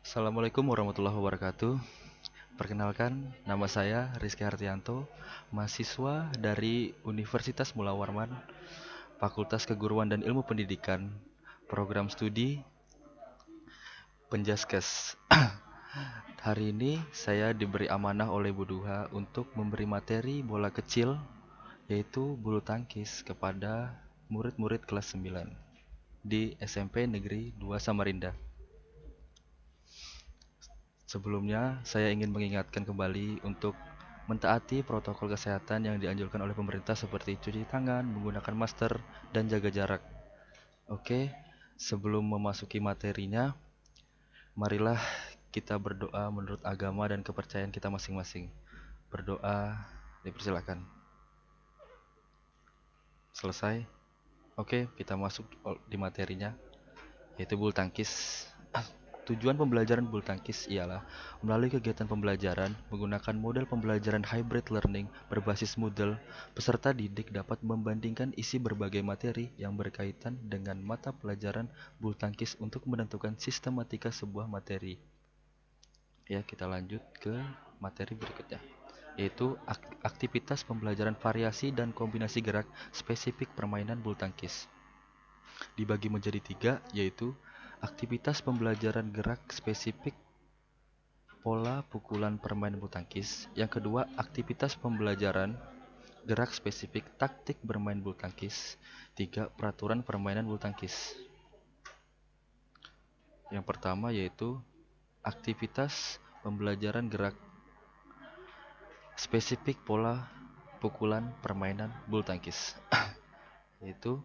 Assalamualaikum warahmatullahi wabarakatuh. Perkenalkan, nama saya Rizky Hartianto, mahasiswa dari Universitas Mula Warman, Fakultas Keguruan dan Ilmu Pendidikan, Program Studi Penjaskes. Hari ini saya diberi amanah oleh Bu Duha untuk memberi materi bola kecil, yaitu bulu tangkis kepada murid-murid kelas 9 di SMP Negeri 2 Samarinda. Sebelumnya, saya ingin mengingatkan kembali untuk mentaati protokol kesehatan yang dianjurkan oleh pemerintah seperti cuci tangan, menggunakan masker, dan jaga jarak. Oke, sebelum memasuki materinya, marilah kita berdoa menurut agama dan kepercayaan kita masing-masing. Berdoa, dipersilakan. Selesai? Oke, kita masuk di materinya, yaitu bulu tangkis. Tujuan pembelajaran bulu tangkis ialah melalui kegiatan pembelajaran menggunakan model pembelajaran hybrid learning berbasis Moodle, peserta didik dapat membandingkan isi berbagai materi yang berkaitan dengan mata pelajaran bulu tangkis untuk menentukan sistematika sebuah materi. Ya, kita lanjut ke materi berikutnya, yaitu aktivitas pembelajaran variasi dan kombinasi gerak spesifik permainan bulu tangkis. Dibagi menjadi tiga, yaitu aktivitas pembelajaran gerak spesifik pola pukulan permainan bulu tangkis. Yang kedua, aktivitas pembelajaran gerak spesifik taktik bermain bulu tangkis. Tiga, peraturan permainan bulu tangkis. Yang pertama yaitu aktivitas pembelajaran gerak spesifik pola pukulan permainan bulu tangkis. Yaitu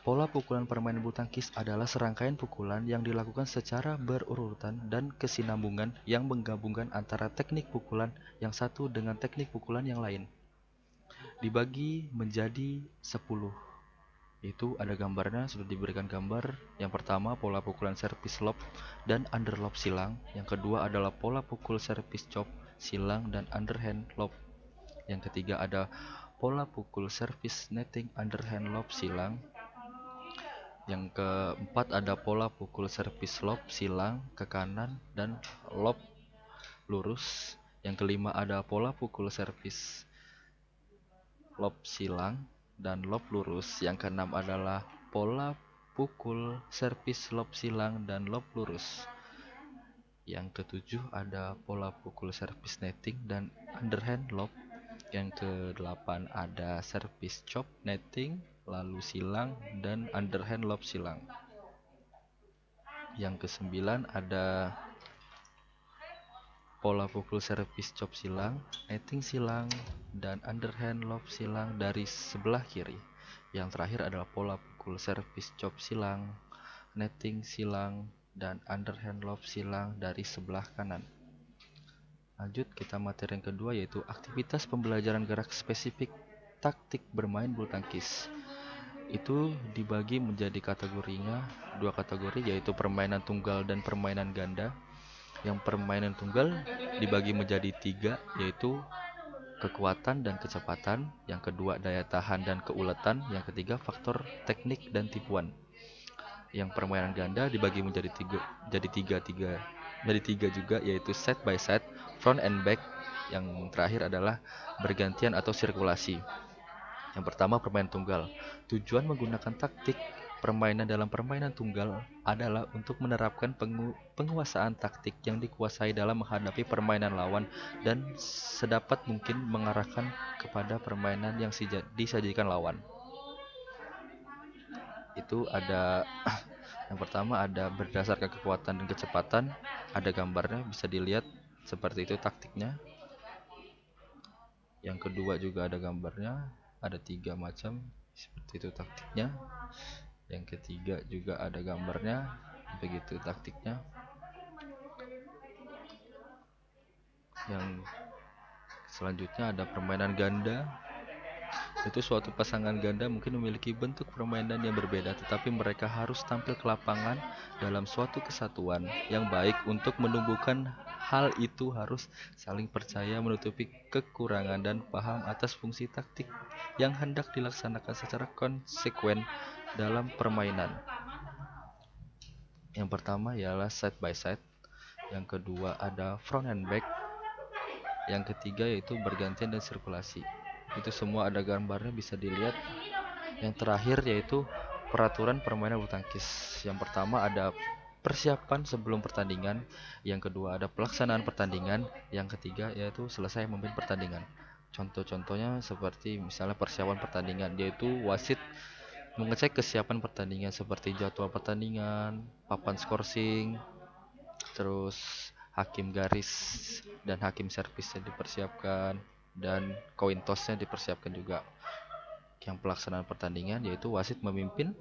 pola pukulan permainan bulu tangkis adalah serangkaian pukulan yang dilakukan secara berurutan dan kesinambungan yang menggabungkan antara teknik pukulan yang satu dengan teknik pukulan yang lain. Dibagi menjadi 10. Itu ada gambarnya, sudah diberikan gambar. Yang pertama pola pukulan servis lob dan underlob silang. Yang kedua adalah pola pukul servis chop silang dan underhand lob. Yang ketiga ada pola pukul servis netting underhand lob silang. Yang keempat ada pola pukul servis lob silang ke kanan dan lob lurus. Yang kelima ada pola pukul servis lob silang dan lob lurus. Yang keenam adalah pola pukul servis lob silang dan lob lurus. Yang ketujuh ada pola pukul servis netting dan underhand lob. Yang kedelapan ada servis chop netting lalu silang dan underhand lob silang. Yang kesembilan ada pola pukul servis chop silang, netting silang, dan underhand lob silang dari sebelah kiri. Yang terakhir adalah pola pukul servis chop silang, netting silang, dan underhand lob silang dari sebelah kanan. Lanjut kita materi yang kedua, yaitu aktivitas pembelajaran gerak spesifik taktik bermain bulu tangkis. Itu dibagi menjadi kategorinya dua kategori, yaitu permainan tunggal dan permainan ganda. Yang permainan tunggal dibagi menjadi tiga, yaitu kekuatan dan kecepatan. Yang kedua daya tahan dan keuletan. Yang ketiga faktor teknik dan tipuan. Yang permainan ganda dibagi menjadi tiga juga, yaitu set by set, front and back. Yang terakhir adalah bergantian atau sirkulasi. Yang pertama permainan tunggal. Tujuan menggunakan taktik permainan dalam permainan tunggal adalah untuk menerapkan penguasaan taktik yang dikuasai dalam menghadapi permainan lawan dan sedapat mungkin mengarahkan kepada permainan yang disajikan lawan. Itu ada yang pertama ada berdasarkan kekuatan dan kecepatan, ada gambarnya bisa dilihat seperti itu taktiknya. Yang kedua juga ada gambarnya, ada 3 macam seperti itu taktiknya. Yang ketiga juga ada gambarnya, begitu taktiknya. Yang selanjutnya ada permainan ganda. Itu suatu pasangan ganda mungkin memiliki bentuk permainan yang berbeda, tetapi mereka harus tampil ke lapangan dalam suatu kesatuan yang baik. Untuk menumbuhkan hal itu harus saling percaya, menutupi kekurangan, dan paham atas fungsi taktik yang hendak dilaksanakan secara konsekuen dalam permainan. Yang pertama ialah side by side. yang kedua ada front and back, yang ketiga yaitu bergantian dan sirkulasi. Itu semua ada gambarnya, bisa dilihat. Yang terakhir yaitu peraturan permainan bulu tangkis. Yang pertama ada persiapan sebelum pertandingan, yang kedua ada pelaksanaan pertandingan, yang ketiga yaitu selesai memimpin pertandingan. Contoh-contohnya seperti misalnya persiapan pertandingan, yaitu wasit mengecek kesiapan pertandingan seperti jadwal pertandingan, papan skorsing, terus hakim garis dan hakim servisnya dipersiapkan, dan koin tossnya dipersiapkan juga. Yang pelaksanaan pertandingan yaitu wasit memimpin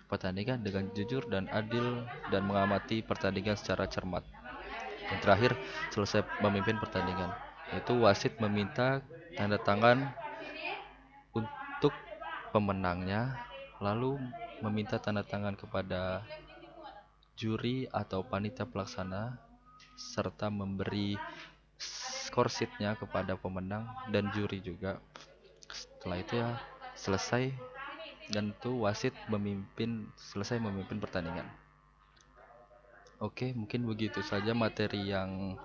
pertandingan dengan jujur dan adil dan mengamati pertandingan secara cermat. Yang terakhir, selesai memimpin pertandingan yaitu wasit meminta tanda tangan untuk pemenangnya, lalu meminta tanda tangan kepada juri atau panitia pelaksana, serta memberi skor sheet-nya kepada pemenang dan juri juga. Setelah itu ya selesai, dan itu wasit selesai memimpin pertandingan. Oke, mungkin begitu saja materi yang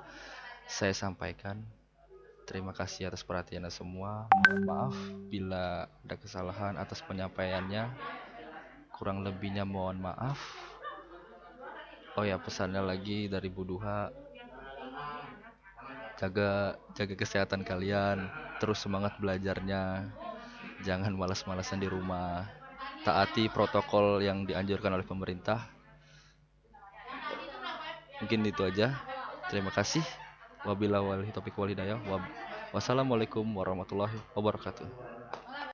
saya sampaikan. Terima kasih atas perhatiannya semua. Mohon maaf bila ada kesalahan atas penyampaiannya. Kurang lebihnya mohon maaf. Oh ya, pesannya lagi dari Bu Duha, jaga kesehatan kalian, terus semangat belajarnya, jangan malas-malasan di rumah, taati protokol yang dianjurkan oleh pemerintah. Mungkin itu aja. Terima kasih. Wabillahi taufiq wal hidayah. Wassalamualaikum warahmatullahi wabarakatuh.